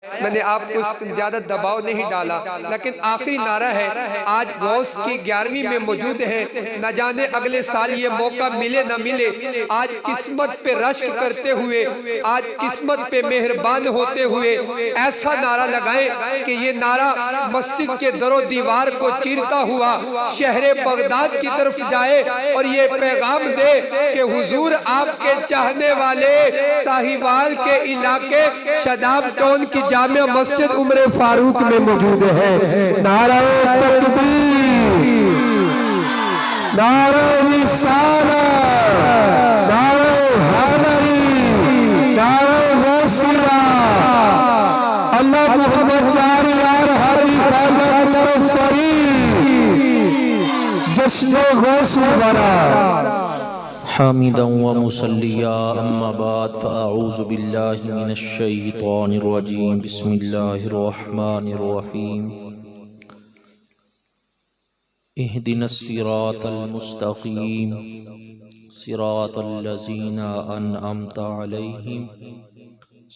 میں نے آپ کو زیادہ دباؤ نہیں ڈالا، لیکن آخری نعرہ ہے، آج غوث کی 11ویں میں موجود ہے، نہ جانے اگلے سال یہ موقع ملے نہ ملے۔ آج قسمت پہ رشک کرتے ہوئے، آج قسمت پہ مہربان ہوتے ہوئے ایسا نعرہ لگائیں کہ یہ نعرہ مسجد کے در و دیوار کو چیرتا ہوا شہر بغداد کی طرف جائے اور یہ پیغام دے کہ حضور آپ کے چاہنے والے ساہیوال کے علاقے شاداب ٹون کی جامع مسجد عمر فاروق میں موجود ہے۔ نعرہ تکبیر، نعرہ رسالت، نعرہ حیدری، نعرہ غوثیہ، اللہ محمد جاری یار حبی خواجہ مظفری، جشن غوث برا حامدا ومصلیا اما بعد فاعوذ باللہ من الشیطان الرجیم بسم اللہ الرحمن الرحیم اہدنا الصراط المستقیم صراط الذین انعمت علیہم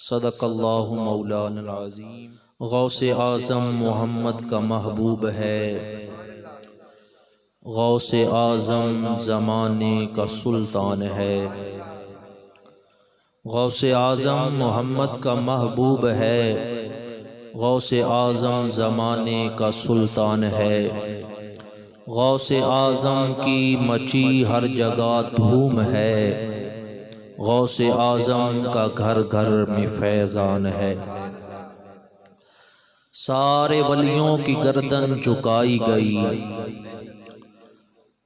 صدق اللہ مولانا العظیم۔ غوث اعظم محمد کا محبوب ہے، غوث اعظم زمانے کا سلطان ہے، غوث اعظم محمد کا محبوب ہے، غوث اعظم زمانے کا سلطان ہے، غوث اعظم کی مچی ہر جگہ دھوم ہے، غوث اعظم کا گھر گھر میں فیضان ہے۔ سارے ولیوں کی گردن جھکائی گئی،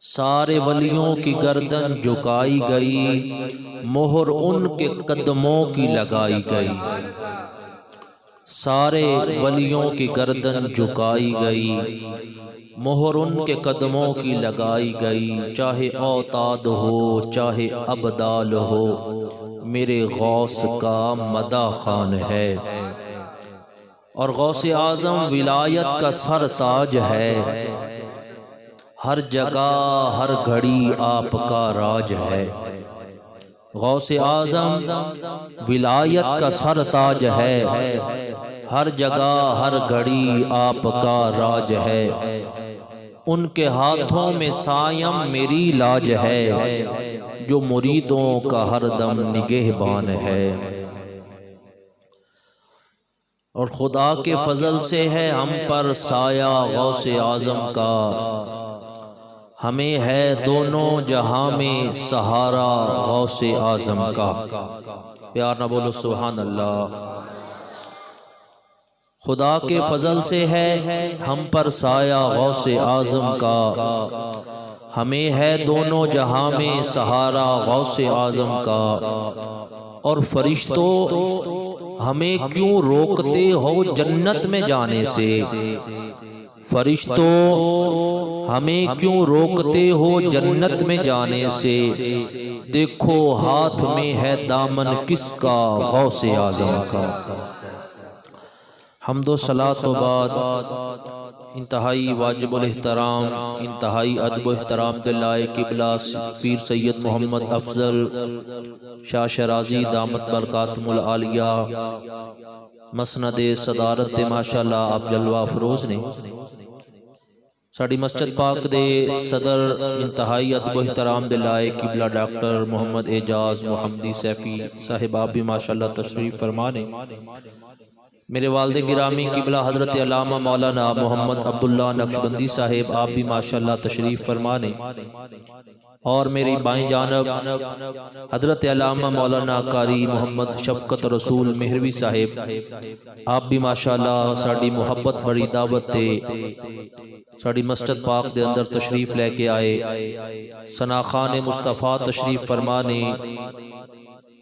سارے ولیوں کی گردن جھکائی گئی، مہر ان کے قدموں کی لگائی گئی، سارے ولیوں کی گردن جھکائی گئی، مہر ان کے قدموں کی لگائی گئی۔ چاہے اوتاد ہو چاہے ابدال ہو، میرے غوث کا مدح خوان ہے، اور غوث اعظم ولایت کا سر تاج ہے، ہر جگہ ہر گھڑی آپ کا راج ہے۔ غوث اعظم ولایت کا سر تاج ہے، ہر جگہ ہر گھڑی آپ کا راج ہے، ان کے ہاتھوں میں سائم میری لاج ہے، جو مریدوں کا ہر دم نگہبان ہے۔ اور خدا کے فضل سے ہے ہم پر سایہ غوث اعظم کا، ہمیں ہے دونوں جہاں میں سہارا غوث اعظم کا۔ پیار نہ بولو سبحان اللہ۔ خدا کے فضل سے ہے ہم پر سایہ غوث اعظم کا، ہمیں ہے دونوں جہاں میں سہارا غوث اعظم کا۔ اور فرشتوں ہمیں کیوں روکتے ہو جنت میں جانے سے، فرشتوں ہمیں کیوں روکتے ہو جنت میں جانے سے، دیکھو ہاتھ میں ہے دامن کس کا، غوث اعظم کا۔ حمد و صلاۃ و بعد انتہائی واجب الاحترام، انتہائی ادب و احترام کے لائق قبلہ پیر سید محمد افضل شاہ شرازی دامت برکاتہم العالیہ مسند صدارت ماشاءاللہ آپ جلوہ فروز نے ساڑی مسجد پاک دے صدر انتہائی ادب و احترام دے لائق قبلہ ڈاکٹر محمد اعجاز محمدی سیفی صاحب آپ بھی ماشاءاللہ تشریف فرمانے، میرے والد گرامی قبلہ حضرت علامہ مولانا محمد عبداللہ نقشبندی صاحب آپ بھی ماشاءاللہ تشریف فرمانے، اور میری بائیں جانب حضرت علامہ مولانا قاری محمد شفقت رسول مہروی صاحب آپ بھی ماشاءاللہ ساڑی محبت بڑی دعوت دے ساڑی مسجد پاک دے اندر تشریف لے کے آئے، ثناخان مصطفیٰ تشریف فرمانے،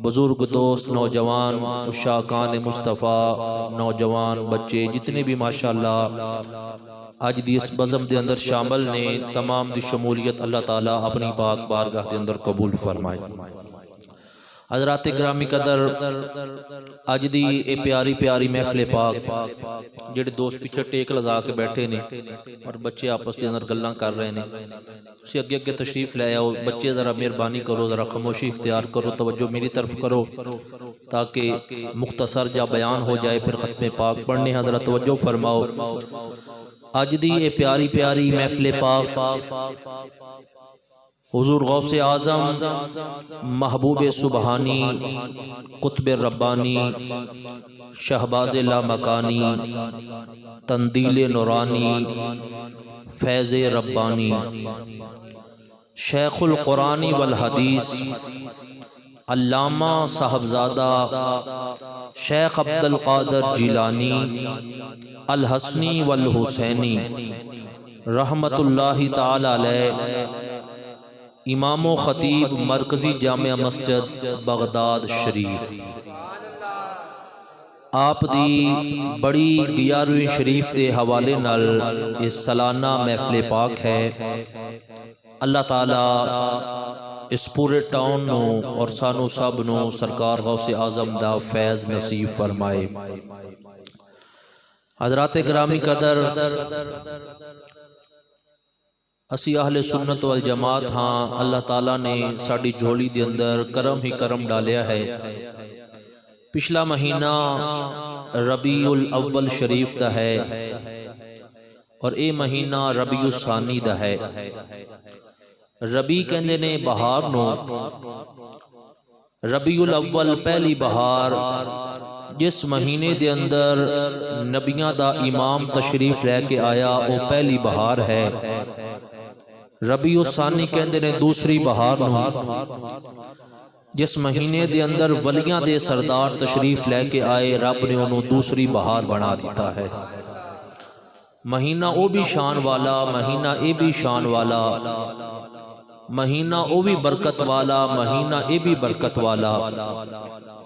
بزرگ دوست نوجوان عشاقان مصطفیٰ نوجوان بچے جتنے بھی ماشاءاللہ آج دی اس بزم دے اندر شامل نے، تمام دی شمولیت اللہ تعالیٰ اپنی پاک بارگاہ دے اندر قبول فرمائے۔ حضرات گرامی قدر آج دی اے پیاری پیاری محفل پاک جڑے دوست پیچھے ٹیک لگا کے بیٹھے نے اور بچے آپس دے اندر گلاں کر رہے نے، اسی اگے اگے تشریف لے آؤ، بچے ذرا مہربانی کرو، ذرا خاموشی اختیار کرو، توجہ میری طرف کرو، تاکہ مختصر جا بیان ہو جائے، پھر ختم پاک پڑھنے ہیں۔ حضرت توجہ فرماؤ، اج دی اے پیاری پیاری محفل پاک حضور غوث اعظم محبوب سبحانی قطب ربانی شہباز لامکانی تندیل نورانی فیض ربانی شیخ القرآن والحدیث علامہ صاحبزادہ شیخ عبد القادر جیلانی الحسنی والحسینی رحمت اللہ تعالی علیہ، امام و خطیب مرکزی جامع مسجد بغداد شریف۔ آپ دی بڑی 11ویں شریف دے حوالے نال اس سالانہ محفل پاک ہے۔ اللہ تعالی اس پورے ٹاؤن نو اور سانو سب نو سرکار غوث اعظم دا فیض نصیب فرمائے۔ حضرات گرامی قدر، اسی اہل سنت والجماعت ہاں، اللہ تعالیٰ نے ساڑی جھولی دے اندر کرم ہی کرم ڈالیا ہے۔ پچھلا مہینہ ربیع الاول شریف دا ہے اور اے مہینہ ربیع الثانی دا ہے۔ ربیع کہندے نے بہار نو، ربیع الاول پہلی بہار، جس مہینے دے اندر نبیاں دا امام تشریف لے کے آیا وہ پہلی بہار ہے۔ ربیع الثانی کہندے نے دوسری بہار نو، جس مہینے دے اندر ولیاں دے سردار تشریف لے کے آئے، رب نے انہوں دوسری بہار بنا دیتا ہے۔ مہینہ او بھی شان والا، مہینہ اے بھی شان والا، مہینہ او بھی برکت والا، مہینہ اے بھی برکت والا۔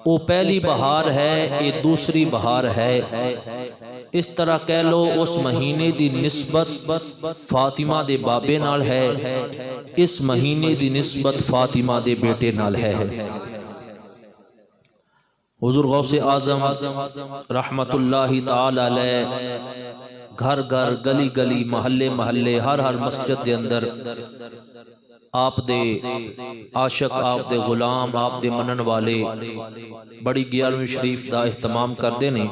او پہلی بہار ہے، اے دوسری بہار ہے۔ اس طرح کہہ لو اس مہینے دی نسبت فاطمہ دے بابے نال ہے، اس مہینے دی نسبت فاطمہ دے بیٹے نال ہے۔ حضور غوث اعظم رحمت اللہ تعالی علیہ گھر گھر گلی گلی محلے محلے ہر مسجد دے اندر آپ دے عاشق، آپ دے غلام، آپ دے منن والے بڑی 11ویں شریف دا اہتمام کر دینے۔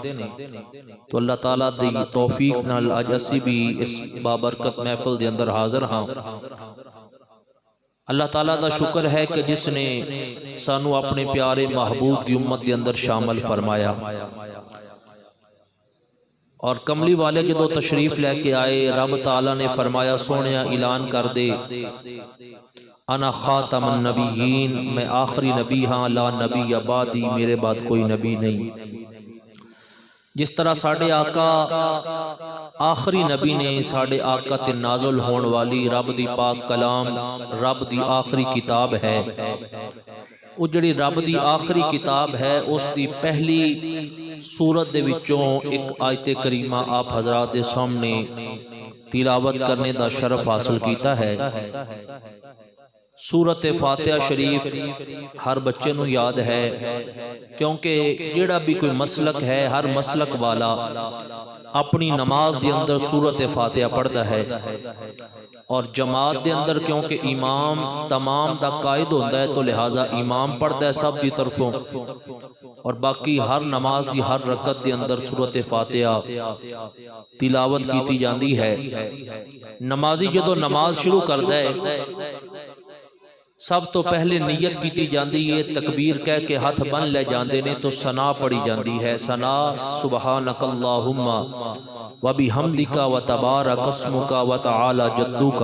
تو اللہ تعالیٰ دی توفیق نال آج اسی بھی اس بابرکت محفل دے اندر حاضر ہاں۔ اللہ تعالیٰ دا شکر ہے کہ جس نے سانو اپنے پیارے محبوب دی امت دے اندر شامل فرمایا، اور کملی والے کے دو تشریف لے کے آئے۔ رب تعالیٰ نے فرمایا سونیا اعلان کر دے انا خاتم النبیین، میں آخری نبی ہاں، لا نبی بعدی، میرے بعد کوئی نبی نہیں۔ جس طرح ساڑھے آقا آخری نبی نے، ساڑھے آقا تے نازل ہون والی رب دی پاک کلام، رب دی آخری کتاب ہے۔ وہ جڑی رب دی آخری کتاب ہے اس دی پہلی سورت دے وچوں ایک آیت کریمہ آپ حضرات دے سامنے تلاوت کرنے دا شرف حاصل کیتا ہے۔ سورت فاتحہ شریف ہر بچے نو یاد ہے، کیونکہ جیڑا بھی کوئی مسلک ہے، ہر مسلک والا اپنی نماز دے اندر سورت فاتحہ پڑھتا ہے، اور جماعت دے اندر کیونکہ امام تمام دا قائد ہوتا ہے تو لہٰذا امام پڑھتا ہے سب دی طرفوں، اور باقی ہر نماز دی ہر رکعت دے اندر سورت فاتحہ تلاوت کیتی جاندی ہے۔ نمازی جدو نماز شروع کرتا ہے سب تو پہلے نیت کیتی جاندی ہے، تکبیر کہہ کے ہاتھ بن لے جاندے نے تو ثنا پڑھی جاندی ہے۔ ثنا سبحانک اللہم وبحمدک وتبارک اسمک وتعالی جدک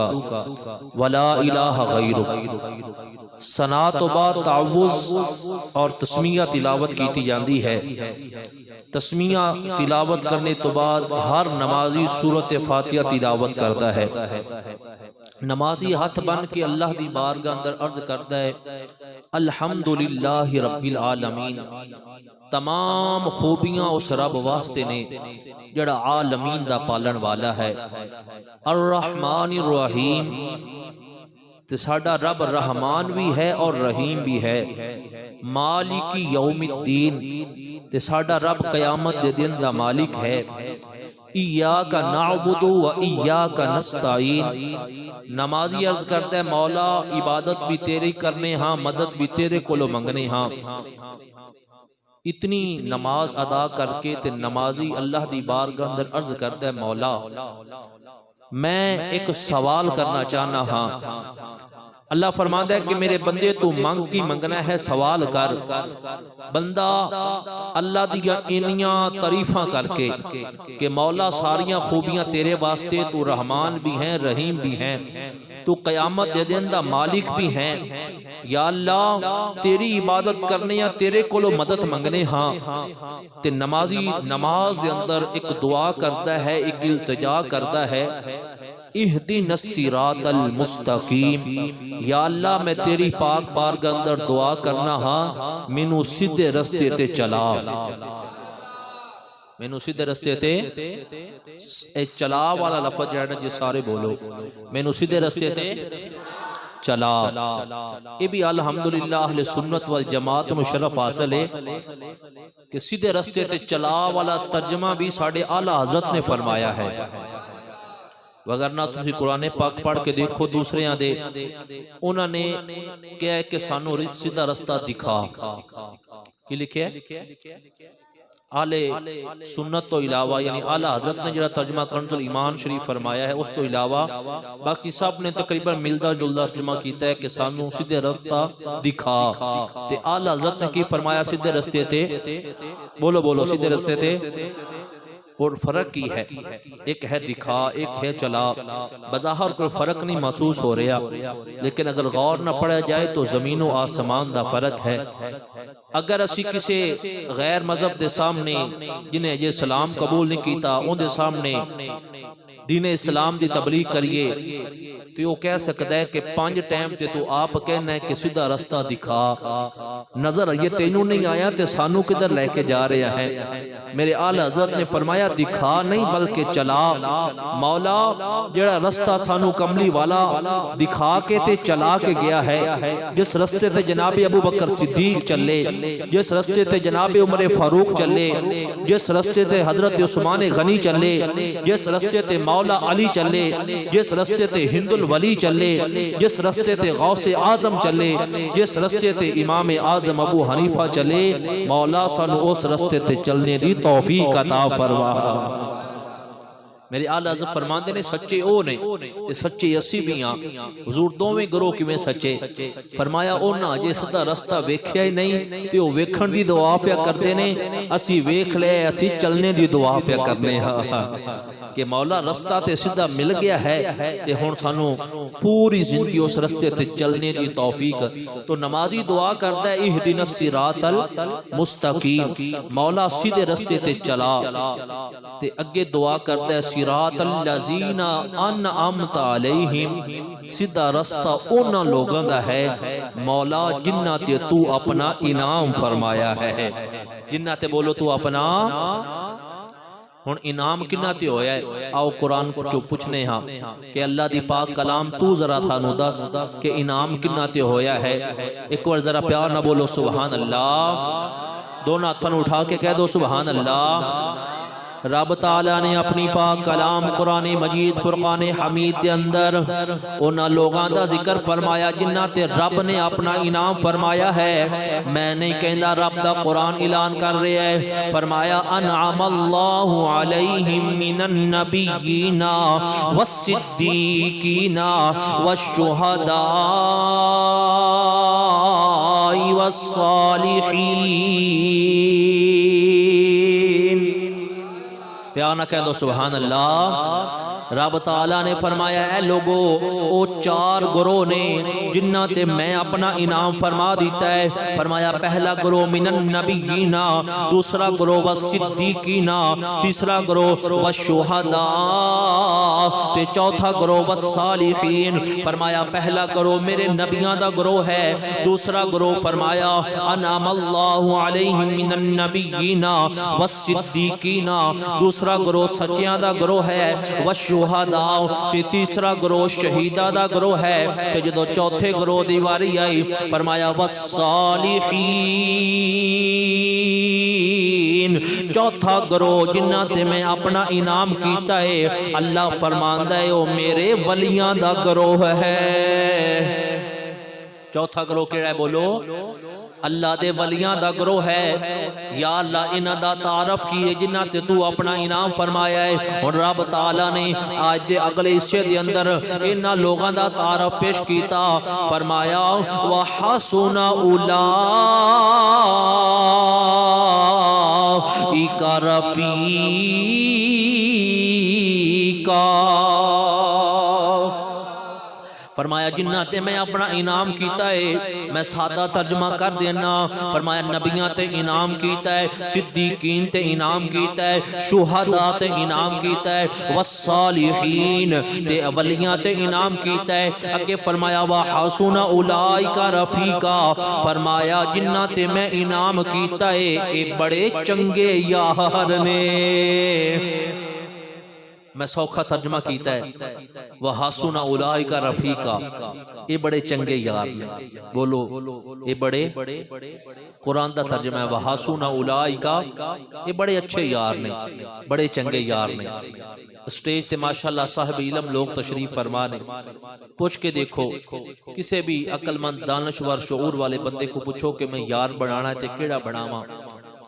ولا الہ غیرک۔ ثنا تو بعد تعوذ اور تسمیہ تلاوت کیتی جاندی ہے۔ تسمیہ تلاوت کرنے تو بعد ہر نمازی سورت فاتحہ تلاوت کرتا ہے۔ نمازی ہاتھ بن کے اللہ دی بارگاہ اندر عرض کرتا ہے الحمدللہ رب العالمین، تمام خوبیاں اس رب واسطے نے جڑا عالمین دا پالن والا ہے۔ الرحمن الرحیم، تے ساڈا رب رحمان بھی ہے اور رحیم بھی ہے۔ مالک یوم الدین، تے ساڈا رب قیامت دے دن دا مالک ہے۔ ایاک نعبد و ایاک نستعین، نمازی عرض کرتا ہے مولا عبادت بھی تیری کرنے ہاں، مدد بھی تیرے کولو منگنے ہاں۔ اتنی نماز ادا کر کے تے نمازی اللہ دی بارگاہ اندر عرض کرتا ہے مولا میں ایک سوال کرنا چاہنا ہاں. اللہ فرماتا ہے کہ میرے بندے تو منگ کی منگنا ہے سوال کر. بندہ اللہ دیا انیاں تعریفاں کر کے کہ مولا ساریاں خوبیاں تیرے واسطے، تو رحمان بھی ہیں رحیم بھی ہیں، تو قیامت دے دن دا مالک بھی ہیں. یا اللہ تیری عبادت کرنے یا تیرے کولو مدد منگنے ہاں. تے نمازی نماز دے اندر ایک دعا کرتا ہے، ایک التجا کرتا ہے اہدنا الصراط المستقیم. یا اللہ میں تیری پاک بارگاہ اندر دعا کرنا ہاں مینوں سیدھے رستے تے چلا. مینوں سیدھے رستے تے اے چلا والا لفظ جڑا جی سارے بولو، مینوں سیدھے رستے تے چلا. یہ بھی الحمدللہ اہل سنت والجماعت مشرف حاصل ہے کہ سیدھے رستے تے چلا والا ترجمہ بھی ساڑھے اعلیٰ حضرت نے فرمایا ہے. وگرنہ تسی قرآن پاک پڑھ کے دیکھو دوسرے یہاں دے انہوں نے کیا ہے کہ سانو سیدھا رستہ دکھا. کی لکھے ہے اہل سنت تو علاوہ یعنی اعلیٰ حضرت نے جڑا ترجمہ کنز الایمان شریف فرمایا ہے اس تو علاوہ باقی سب نے تقریباً ملدہ جلدہ ترجمہ کیتا ہے کہ سانو سیدھے رستہ دکھا. تے اعلیٰ حضرت نے کی فرمایا سیدھے رستے تے بولو بولو سیدھے رستے تے. اور فرق کی ہے، ایک ہے دکھا ایک ہے چلا. بظاہر کوئی فرق نہیں محسوس ہو رہا، لیکن اگر غور نہ پڑا جائے تو زمین و آسمان دا فرق ہے. اگر اسی کسی غیر مذہب دے سامنے جنہیں یہ اسلام قبول نہیں کیتا ان دے سامنے دین اسلام دی تبلیغ کریے تو وہ کہہ سکتا ہے کہ 5 ٹائم تے تو آپ کہنا ہے کہ سیدھا رستہ دکھا. نظر یہ تینوں نہیں آیا تے سانو کدھر لے کے جا رہے ہیں. میرے آل حضرت نے فرمایا دکھا نہیں بلکہ چلا. مولا جڑا رستہ سانو کملی والا دکھا کے تے چلا کے گیا ہے، جس رستے تے جناب ابو بکر صدیق چلے، جس رستے تے جناب عمر فاروق چلے، جس رستے تے حضرت عثمان غنی چلے، جس رستے تے مولا علی چلے، جس رستے تے ہند الولی چلے، جس رستے تے غوث اعظم چلے، جس رستے تے امام اعظم ابو حنیفہ چلے، مولا سانو اس رستے تے چلنے دی توفیق عطا فرما. میرے آل حضرت فرماندے نے سچے او نے تے سچے اسی بھی ہاں. حضور دوویں گروہ کیویں سچے؟ فرمایا انہاں جے سدا رستہ ویکھیا ہی نہیں تے او ویکھن دی دعا پیا کردے نے، اسی ویکھ لے اسی چلنے دی دعا پیا کرنے ہاں کہ مولا رستہ تے سیدھا مل گیا ہے تے ہن سانو پوری زندگی اس رستے تے چلنے دی توفیق. تو نمازی دعا کردا ہے اہدنا الصراط المستقیم، مولا سیدھے رستے تے چلا. تے اگے دعا کردا ہے صراط الذین انعمت علیہم، سیدھا رستہ انہاں لوگاں دا ہے مولا جنہاں تے تو اپنا انعام فرمایا ہے. جنہاں تے بولو تو اپنا ہن انعام کنہ تے ہویا ہے. آؤ قرآن کو جو پوچھنے ہاں کہ اللہ دی پاک کلام تو ذرا تھانو دس کہ انعام کنہ تے ہویا ہے. ایک بار ذرا پیار نہ بولو سبحان اللہ. دونوں ہاتھوں اٹھا کے کہہ دو سبحان اللہ. رب تعالیٰ نے اپنی پاک کلام قرآن مجید فرقان حمید دے اندر انہاں لوگاں دا ذکر فرمایا جنہ تے رب نے اپنا انعام فرمایا ہے. میں نہیں کہندا رب دا قرآن اعلان کر رہے ہے. فرمایا انعم اللہ علیہم من النبیین والصدیقین والشہداء والصالحین. پیار نہ کہہ دو سبحان اللہ. رب تعالیٰ نے فرمایا اے لوگو او 4 گروہ نے جنہ تے میں اپنا انعام فرما دیتا ہے. فرمایا پہلا گروہ من النبیین، دوسرا گروہ والصدیقین، تیسرا گروہ والشہداء، تے چوتھا گروہ والصالحین. فرمایا پہلا گروہ میرے نبیاں دا گروہ ہے، دوسرا گروہ فرمایا انعم اللہ علیہم من النبیین والصدیقین، دوسرا گروہ سچیاں دا گروہ ہے، والشہداء، تے تیسرا گروہ شہیدہ دا گروہ ہے. تے جدو چوتھے گروہ دی واری آئی فرمایا والصالحین، چوتھا گروہ جنہ تے میں اپنا انعام کیتا ہے. اللہ فرماندا ہے او میرے ولیاں دا گروہ ہے. چوتھا گروہ کیڑا ہے بولو؟ اللہ دے ولیاں دا گروہ ہے یا اللہ انہاں دا تعارف کیے جنہاں تے تو اپنا انعام فرمایا ہے اور رب تعالیٰ نے آج دے اگلے حصے دے اندر انہاں لوگاں دا تعارف پیش کیتا فرمایا وَحَسُنَ أُولَئِكَ رَفِيقًا فرمایا جنہ تے میں اپنا انعام کیتا ہے میں سادہ ترجمہ کر دینا فرمایا نبیاں تے انعام کیتا ہے صدیقین تے انعام کیتا ہے شہداء تے انعام کیتا ہے والصالحین تے اولیاں تے انعام کیتا ہے اگے فرمایا وَحَسُنَ أُولَئِكَ رَفِيقًا فرمایا جنہ تے میں انعام کیتا ہے اے بڑے چنگے یار نے میں سوکھا ترجمہ کیتا ہے وَحَسُنَ أُولَئِكَ رَفِيقًا یہ بڑے چنگے یار نے بولو یہ بڑے قرآن دا ترجمہ ہے وَحَسُنَ أُولَئِكَ یہ بڑے اچھے یار نے بڑے چنگے یار نے اسٹیج تے ماشاءاللہ صاحب علم لوگ تشریف فرما نے پوچھ کے دیکھو کسے بھی عقل مند دانشور شعور والے بندے کو پوچھو کہ میں یار بنانا ہے تے کیڑا بناواں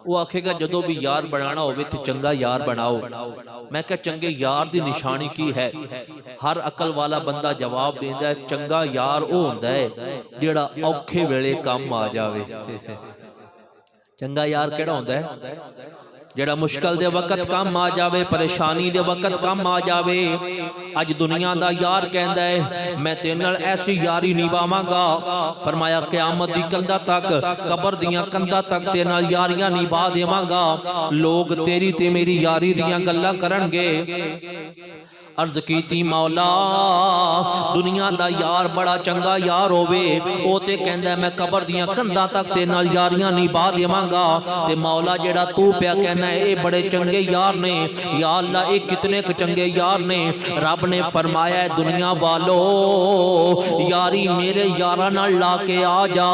وہ آکھے گا جدو بھی یار بنانا ہوئے تے چنگا یار بناؤ میں کہا چنگے یار دی نشانی کی ہے ہر عقل والا بندہ جواب دیندہ ہے چنگا یار او ہوندہ ہے جیڑا اوکھے ویلے کام آ جاوے چنگا یار کیڑا ہوندہ ہے جیڑا مشکل دے وقت کام آ جاوے پریشانی دے وقت کام آ جاوے اج دنیا دا یار کہندہ ہے میں تینل ایسی یاری نبھاواں گا فرمایا قیامت دی کندہ تک قبر دیاں کندہ تک تینل یاریاں نبھا دیواں گا لوگ تیری تے میری یاری دیاں گلہ کرنگے عرض کیتی مولا دنیا دا یار بڑا چنگا یار ہووے او تے کہندہ ہے میں قبر دیاں کندہ تک تے نال یاریاں نبھا دیواں گا تے مولا جیڑا تو پیا کہنا ہے اے بڑے چنگے یار نے یا اللہ اے کتنے چنگے یار نے رب نے فرمایا ہے دنیا والو یاری میرے یارہ نال لا کے آ جا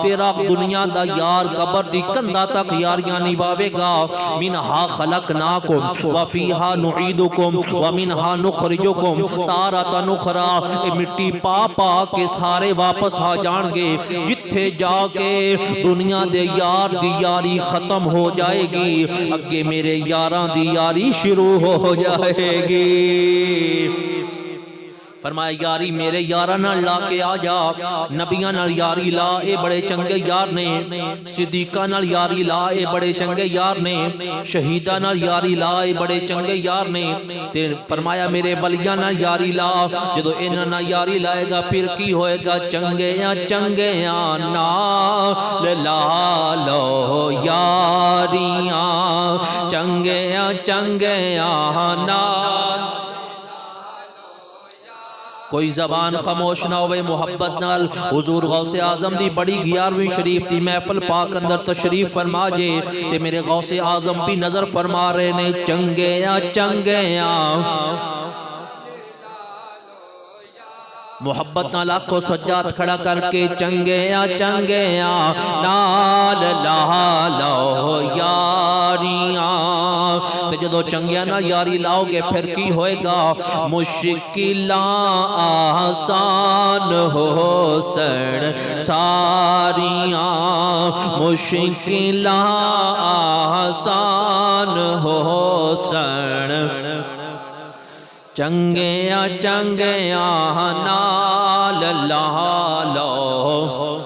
تیرا دنیا دا یار قبر دی کندہ تک یاریاں نبھاوے گا منہا خلقناکم وفیہا نعیدکم ومنہا نخرجکم تارتا نخرا اے مٹی پا پا کے سارے واپس آ جانگے جتھے جا کے دنیا دے یار دی یاری ختم ہو جائے گی اگے میرے یاران دی یاری شروع ہو جائے گی فرمایا یاری میرے یاران لا کے آ جا نبیان یاری لا اے بڑے چنگے یار نے صدیقان یاری لا اے بڑے چنگے یار نے شہیدان یاری لا اے بڑے چنگے یار نے فرمایا میرے ولیان یاری لا جدو انہاں یاری لائے گا پھر کی ہوئے گا چنگے نال لا لو یاریاں چنگے نال کوئی زبان خاموش نہ ہوئے محبت نال حضور غوث اعظم دی بڑی 11ویں شریف دی محفل پاک اندر تشریف فرما جے تے میرے غوث اعظم بھی نظر فرما رہے نے چنگے محبت نال آنکھوں سجاد کھڑا کر کے چنگے نال لا لو یاریاں تے جدو چنگیاں نال یاری لاؤ گے پھر کی ہوئے گا مشکلاں آسان ہو سن ساریاں مشکلاں آسان ہو سن چنگے نال لا لو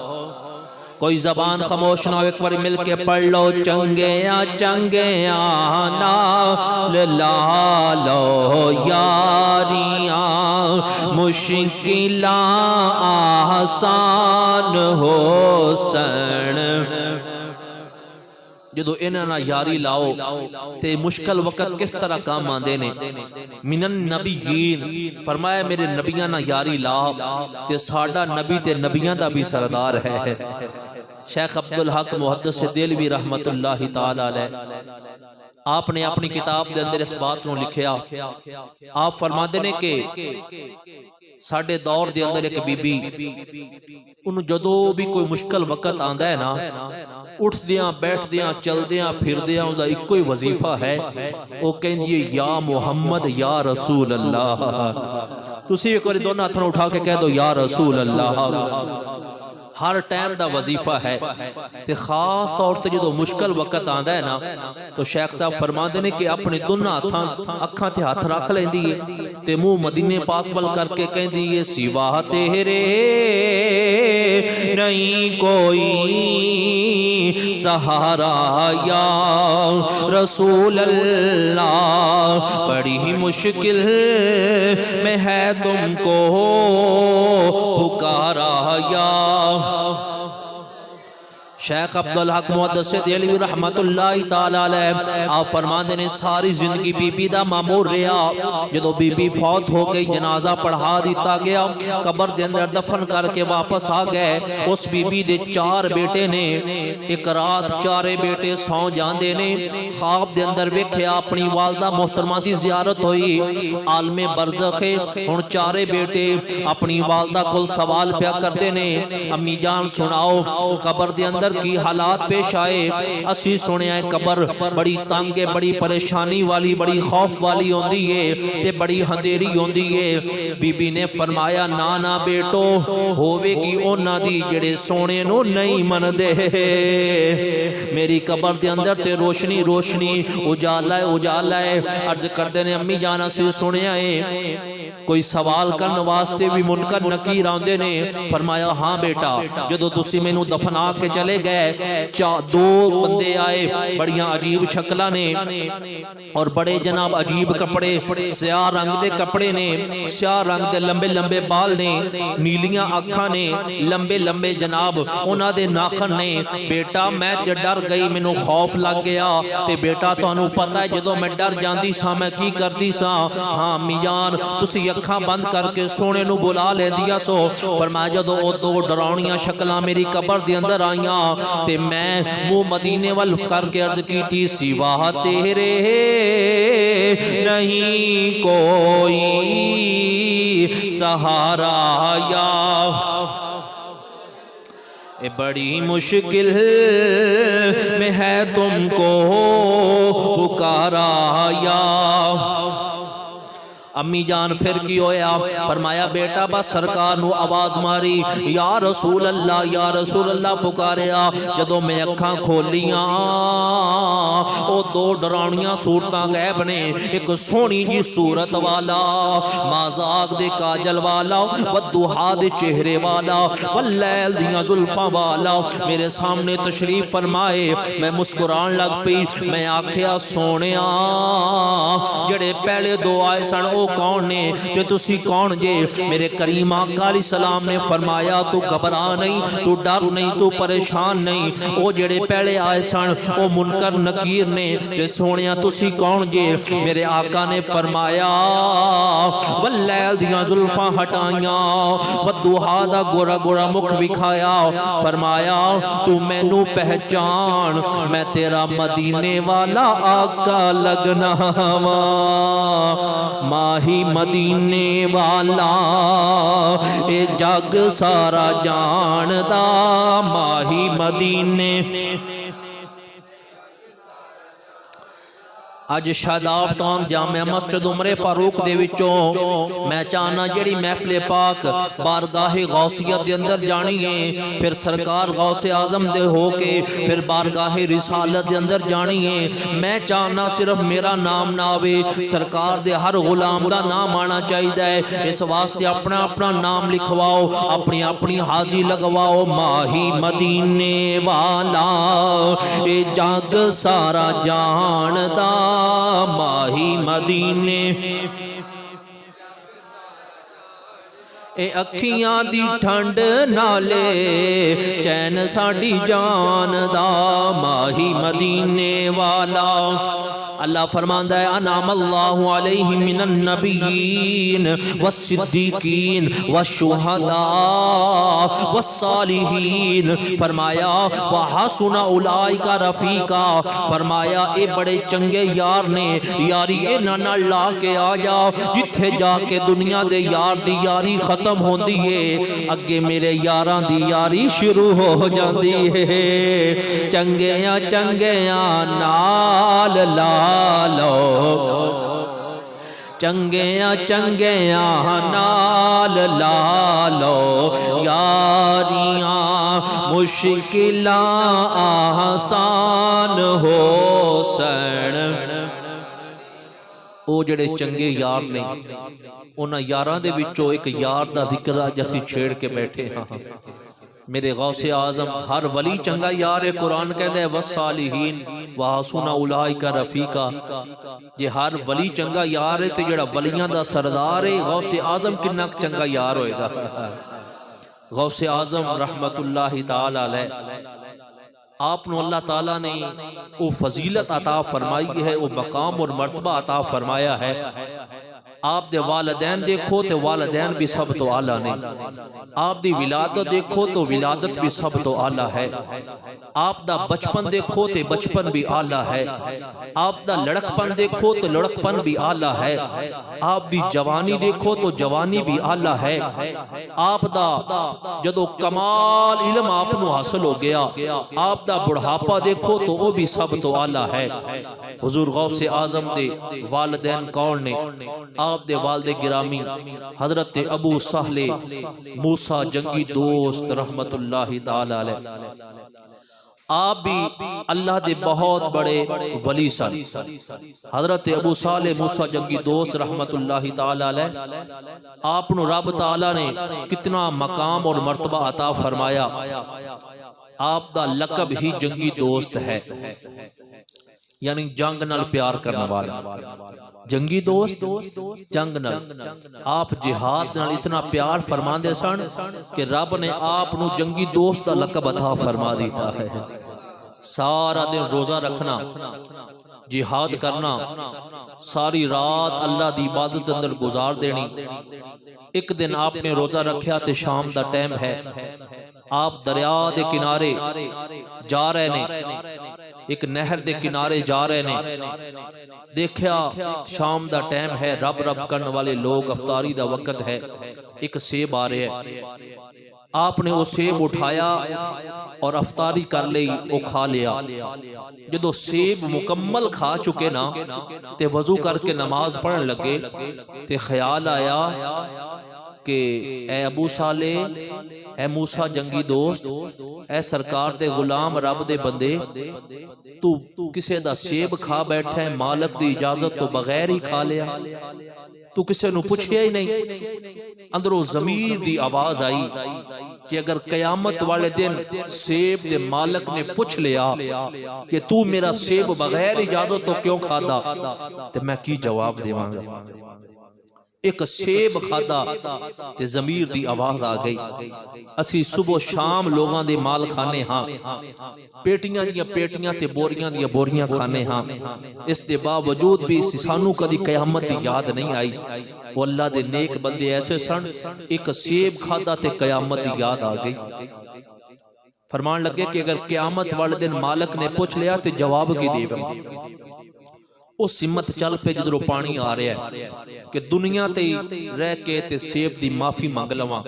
کوئی زبان خاموش نہ ہو ایک بار مل کے پڑھ لو چنگے نال لا لو یاریاں مشکلاں آسان ہو سن جدو انہاں یاری لاؤ تے مشکل وقت کس طرح کام آندے نے من النبیین فرمایا میرے نبیاں نہ یاری لا تے ساڈا نبی تے نبیاں دا بھی سردار ہے شیخ عبدالحق محدث دہلوی رحمت اللہ تعالی علیہ آپ نے اپنی کتاب دے اندر اس بات نو لکھیا آپ فرماندے نے کہ ساڑھے دور دے اندر ایک بی بی انہوں جدو بھی کوئی مشکل وقت آندہ ہے نا اٹھ دیاں بیٹھ دیاں چل دیاں پھر دیاں انہوں ایک کوئی وظیفہ ہے وہ کہیں یا محمد یا رسول اللہ تسی ایک بار دونوں ہاتھوں اٹھا کے کہہ دو یا رسول اللہ ہر ٹائم دا وظیفہ ہے تے خاص طور تے جدو مشکل وقت آندا ہے نا تو شیخ صاحب فرماندے نے کہ اپنے دونوں اکھاں تے ہاتھ رکھ لیندی ہے تے منہ مدینے پاک ول کر کے کہندی ہے سوا تیرے نہیں کوئی سہارا یا رسول اللہ، بڑی ہی مشکل میں ہے تم کو پکارا یا شیخ عبدالحق محدث دہلوی رحمت اللہ تعالی علیہ آپ فرماندے نے ساری زندگی بی بی دا مامور رہا، جدو بی بی فوت ہو گئی جنازہ پڑھا دیتا گیا، قبر دے اندر دفن کر کے واپس آ گئے۔ اس بی بی دے 4 بیٹے نے، ایک رات 4 بیٹے سو جاندے نے، خواب دے اندر ویکھیا اپنی والدہ محترمہ دی زیارت ہوئی، عالم برزخ ہے، ہن 4 بیٹے اپنی والدہ کول سوال پیا کردے نے، امی جان سناؤ قبر دے اندر کی حالات پیش آئے؟ اسی سنیا ہے قبر بڑی تنگ ہے، بڑی پریشانی والی، بڑی خوف والی ہوندی ہے تے بڑی اندھیری ہوندی ہے۔ بی بی نے فرمایا نانا بیٹو ہووے گی اونا دی جڑے سونے نو نہیں من دے، میری قبر دے اندر تے روشنی روشنی اجالا ہے اجالا ہے۔ عرض کردے نے امی جانا سی سنیا ہے کوئی سوال کرن واسطے بھی منکر نکیر آندے نے؟ فرمایا ہاں بیٹا، جدو تسی میں نو دفنا کے چلے گئے 2 بندے آئے بڑیاں عجیب شکلہ نے اور بڑے جناب عجیب کپڑے، سیاہ رنگ دے کپڑے نے، سیاہ رنگ دے لمبے لمبے بال نے، نیلیاں آنکھاں نے، لمبے لمبے جناب انہاں دے ناخن نے۔ بیٹا میں تے ڈر گئی، مینو خوف لگ گیا تے بیٹا تانوں پتہ ہے جدو میں ڈر جاندی سا میں کی کردی سا؟ ہاں امی جان تسی اکھاں بند کر کے سونے نو بلا لیندیا سو۔ فرمایا جدو او 2 ڈراؤنیاں شکلاں میری قبر دے اندر آئیاں تے میں منہ مدینے وال کر کے عرض کی تھی سوا تیرے نہیں کوئی سہارا یا بڑی مشکل میں ہے تم کو پکارا یا امی جان پھر کی ہویا؟ فرمایا بیٹا بس سرکار نو آواز ماری یا رسول اللہ پکاریا، جدو میں اکھاں کھولیاں او 2 ڈراؤنیاں صورتاں غیب نے، ایک سونی جی صورت والا، مازاق دے کاجل والا، والضحا دے چہرے والا، واللیل دیاں زلفاں والا میرے سامنے تشریف فرمائے۔ میں مسکران لگ پئی، میں آکھیا سونیا جڑے پہلے 2 آئے سن او کون نے تے تسی کون جے؟ میرے کریم آقا علیہ السلام نے فرمایا تو گھبرا نہیں، تو ڈر نہیں، تو پریشان نہیں، او جڑے پہلے آئے سن او منکر نکیر نے تے سونیا تسی کون جے؟ میرے آقا نے فرمایا واللیل دیاں زلفاں ہٹائیاں، والضحا دا گورا گورا مکھ وکھایا، فرمایا تو مینو پہچان میں تیرا مدینے والا آقا لگنا ماہی مدینے والا اے جگ سارا جاندا، ماہی مدینے اج شاداب ٹاؤن جامع مسجد عمر فاروق دے وچوں میں چاہنا جڑی محفل پاک بارگاہ غوثیت دے اندر جانی ہے، پھر سرکار غوث اعظم دے ہو کے پھر بارگاہ رسالت دے اندر جانی ہے، میں چاہنا صرف میرا نام نہ آوے، سرکار دے ہر غلام دا نام آنا چاہیے، اس واسطے اپنا اپنا نام لکھواؤ، اپنی اپنی حاضری لگواؤ۔ ماہی مدینے والا اے جگ سارا جاندا، ماہی مدینے اے اکھیاں دی ٹھنڈ نالے چین ساڈی جان دا، ماہی مدینے والا۔ اللہ فرماندا ہے انعم اللہ علیہ من النبیین والصدیقین والشہداء والصالحین، فرمایا وحسن اولئک رفیقا، فرمایا اے بڑے چنگے یار نے، یاری انہاں نال لا کے آ جا جتھے جا کے دنیا دے یار دی یاری ختم ہوندی ہے، اگے میرے یاراں دی یاری شروع ہو جاندی ہے، چنگیاں چنگیاں نال لا لو چنگیاں چنگیاں نال لالو یاریاں مشکلاں آسان ہو سن۔ او جڑے چنگے یار نے انہاں یاراں دے وچوں ایک یار دا ذکر اج اسی چھیڑ کے بیٹھے ہاں۔ میرے غوث اعظم ہر ولی چنگا یار ہے، قرآن کہتا ہے والصالحین وحسن اولئک رفیقا۔ جے ہر ولی چنگا یار ہے تے جڑا ولیاں دا سردار ہے غوث اعظم کنا چنگا یار ہوئے گا۔ غوث اعظم رحمت اللہ تعالی علیہ آپ نو اللہ تعالیٰ نے وہ فضیلت عطا فرمائی ہے، وہ مقام اور مرتبہ عطا فرمایا ہے۔ آپ دے والدین دیکھو تو والدین بھی سب تو اعلیٰ نے، آپ دی ولادت دیکھو تو ولادت بھی سب تو اعلیٰ ہے، آپ دا بچپن دیکھو تو بچپن بھی اعلیٰ ہے، آپ دا لڑکپن دیکھو تو لڑکپن بھی اعلیٰ ہے، آپ دی جوانی دیکھو تو جوانی بھی اعلیٰ ہے، آپ دا جدو کمال علم آپ نو حاصل ہو گیا، آپ دا بڑھاپا دیکھو تو وہ بھی سب تو اعلیٰ ہے۔ حضور غوث اعظم دے والدین کون نے؟ آپ دے والد گرامی حضرت ابو سہل موسیٰ جنگی دوست رحمت اللہ تعالی علیہ، آپ بھی اللہ دے بہت بڑے ولی سن۔ حضرت ابو صالح موسیٰ جنگی دوست رحمت اللہ تعالی علیہ آپ نو رب تعالی نے کتنا مقام اور مرتبہ عطا فرمایا۔ آپ دا لقب ہی جنگی دوست ہے، یعنی جنگ نال پیار کرنے والا۔ جنگی دوست جنگ نال، آپ جہاد نال اتنا پیار فرما دے سن کہ رب نے آپ نو جنگی دوست دا لقب عطا فرما دیتا ہے۔ سارا دن روزہ رکھنا، جہاد کرنا، ساری رات اللہ دی عبادت اندر گزار دینی۔ ایک دن آپ نے روزہ رکھیا تے شام دا ٹائم ہے، آپ دریا دے کنارے جا رہے نے، ایک نہر دے کنارے جا رہے نے، دیکھیا شام دا ٹائم ہے، رب رب کرنے والے لوگ، افطاری دا وقت ہے، ایک سیب آ رہے ہیں، آپ نے وہ سیب اٹھایا اور افطاری کر لئی، وہ کھا لیا۔ جدو سیب مکمل کھا چکے نا تے وضو کر کے نماز پڑھنے لگے تے خیال آیا کہ اے ابو صالح، اے موسیٰ جنگی دوست، اے سرکار دے غلام رب دے بندے، تو کسے دا سیب کھا بیٹھا ہے، مالک دی اجازت تو بغیر ہی کھا لیا، تو کسے نو پوچھیا ہی نہیں۔ اندروں ضمیر دی آواز آئی کہ اگر قیامت والے دن سیب دے مالک نے پوچھ لیا کہ تو میرا سیب بغیر اجازت تو کیوں کھادا، تو میں کی جواب دیواں گا؟ ایک سیب کھادا تے ضمیر دی آواز آ گئی۔ اسی صبح شام لوگاں دے مال کھانے ہاں، پیٹیاں دیاں پیٹیاں تے بوریاں دیاں بوریاں کھانے ہاں، اس دے باوجود بھی سانو کدی قیامت دی یاد نہیں آئی۔ وہ اللہ دے نیک بندے ایسے سن، ایک سیب کھادا تے قیامت دی یاد آ گئی۔ فرمان لگے کہ اگر قیامت والے دن مالک نے پوچھ لیا تے جواب کی دے گا؟ وہ سمت چل پہ جدرو پانی آ رہا ہے کہ دنیا تے رہ کے تے سیب دی معافی مانگ لواں۔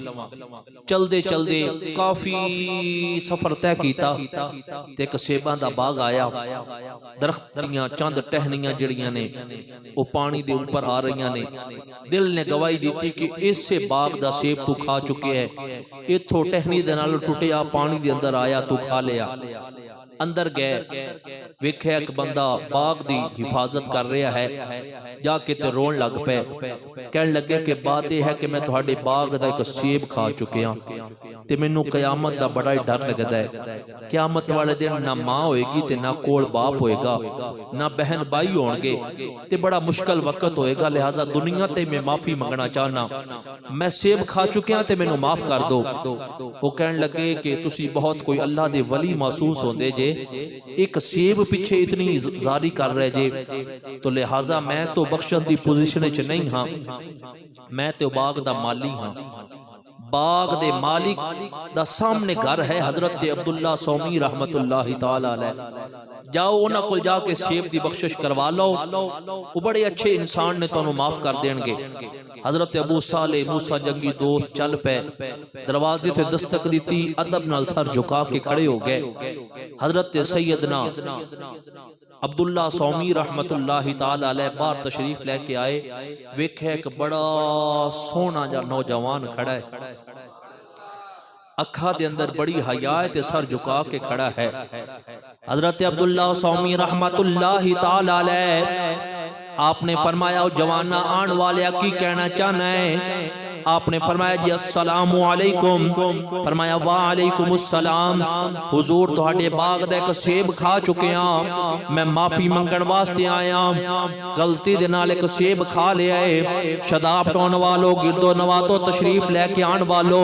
چل دے کافی سفر طے کیتا تے ایک سیباں دا باغ آیا، درخت دیاں چند ٹہنیاں جڑیاں نے وہ پانی دے اوپر آ رہیاں نے۔ دل نے گواہی دیتی کہ اس سے باغ دا سیب تو کھا چکے ہے، ایتھوں ٹہنی دے نال ٹوٹیا پانی دے اندر آیا تو کھا لیا۔ اندر گئے، ویکھیا ایک بندہ باغ دی حفاظت کر رہا ہے، جا کے تے رون لگ پے، کہنے لگے کہ بات یہ ہے کہ میں تہاڈے باغ دا ایک سیب کھا چکیا تے مینوں قیامت دا بڑا ہی ڈر لگدا ہے۔ قیامت والے دن نہ ماں ہوئے گی تے نہ کول باپ ہوئے گا، نہ بہن بھائی ہون گے تے بڑا مشکل وقت ہوئے گا، لہذا دنیا تے میں معافی منگنا چاہنا، میں سیب کھا چکیا تے مینوں معاف کر دو۔ وہ کہنے لگے کہ تسی بہت کوئی اللہ دے ولی محسوس ہوندے جے، ایک سیب پیچھے اتنی زاری کر رہے جے، تو لہذا میں تو بخشن دی پوزیشن چ نہیں ہاں، میں تو باغ دا مالی ہاں۔ باغ دے مالک دا سامنے گھر ہے حضرت عبداللہ سومی رحمت اللہ تعالی علیہ، جاؤ انہاں کول جا کے سیب دی بخشش کروا لو، وہ بڑے اچھے انسان نے تانوں معاف کر دین گے۔ حضرت ابو صالح موسیٰ جنگی دوست چل پے، دروازے تے دستک دیتی، ادب نال سر جھکا کے کھڑے ہو گئے۔ حضرت سیدنا عبداللہ سومی رحمت اللہ تعالی علیہ باہر تشریف لے کے آئے، ویکھے ایک بڑا سونا جا نوجوان کھڑا ہے، اکھا دے اندر بڑی حیا تے سر جھکا کے کھڑا ہے۔ حضرت عبداللہ سومی رحمت اللہ تعالی علیہ آپ نے فرمایا او جوانا آن والے کی کہنا چاہنا ہے؟ آپ نے فرمایا جی السلام علیکم۔ فرمایا وعلیکم السلام، حضور تہاڈے باغ دا ایک سیب کھا چکے ہاں، میں معافی منگن واسطے آیا، غلطی دے نال ایک سیب کھا لیا ہے۔ شداب ٹون والو، گردو نواتو، تشریف لے کے آن والو،